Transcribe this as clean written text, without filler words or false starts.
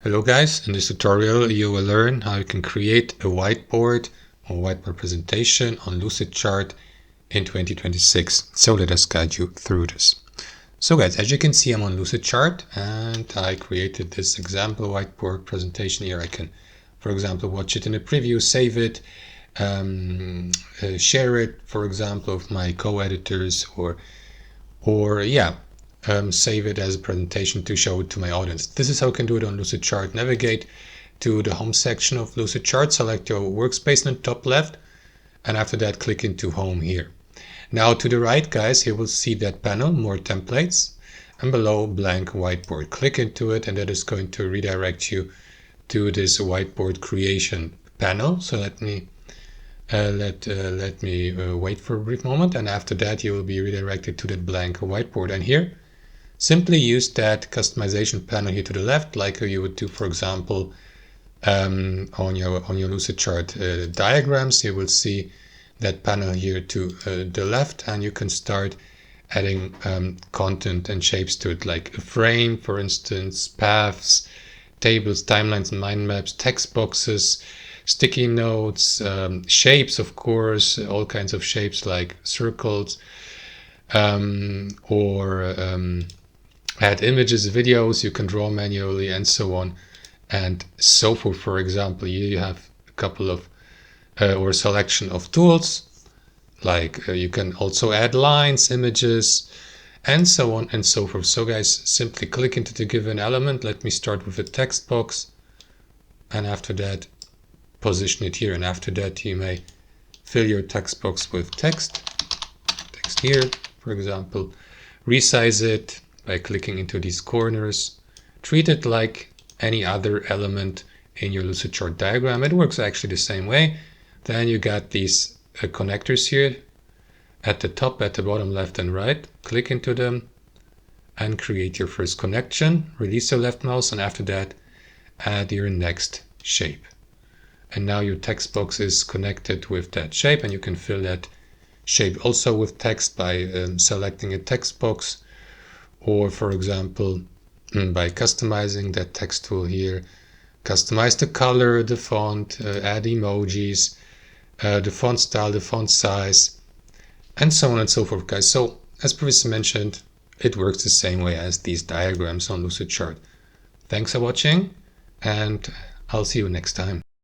Hello guys, in this tutorial you will learn how you can create a whiteboard or whiteboard presentation on Lucidchart in 2026. So let us guide you through this. So guys, as you can see, I'm on Lucidchart and I created this example whiteboard presentation here. I can, for example, watch it in a preview, save it, share it, for example, with my co-editors or save it as a presentation to show it to my audience. This is how you can do it on Lucidchart. Navigate to the home section of Lucidchart, select your workspace in the top left, and after that click into home here. Now to the right, guys, you will see that panel, more templates, and below blank whiteboard. Click into it and that is going to redirect you to this whiteboard creation panel. So let me wait for a brief moment, and after that you will be redirected to that blank whiteboard. And here simply use that customization panel here to the left, like you would do, for example, on your Lucidchart diagrams. You will see that panel here to the left, and you can start adding content and shapes to it, like a frame, for instance, paths, tables, timelines, mind maps, text boxes, sticky notes, shapes, of course, all kinds of shapes like circles, add images, videos you can draw manually, and so on and so forth. For example, here you have a couple of or a selection of tools, like you can also add lines, images, and so on and so forth. So guys, simply click into the given element. Let me start with a text box, and after that position it here, and after that you may fill your text box with text here, for example. Resize it by clicking into these corners. Treat it like any other element in your Lucidchart diagram. It works actually the same way. Then you got these connectors here at the top, at the bottom, left and right. Click into them and create your first connection. Release your left mouse, and after that add your next shape. And now your text box is connected with that shape, and you can fill that shape also with text by selecting a text box, or for example by customizing that text tool here. Customize the color, the font, add emojis, the font style, the font size, and so on and so forth, guys. So as previously mentioned, it works the same way as these diagrams on Lucidchart. Thanks for watching, and I'll see you next time.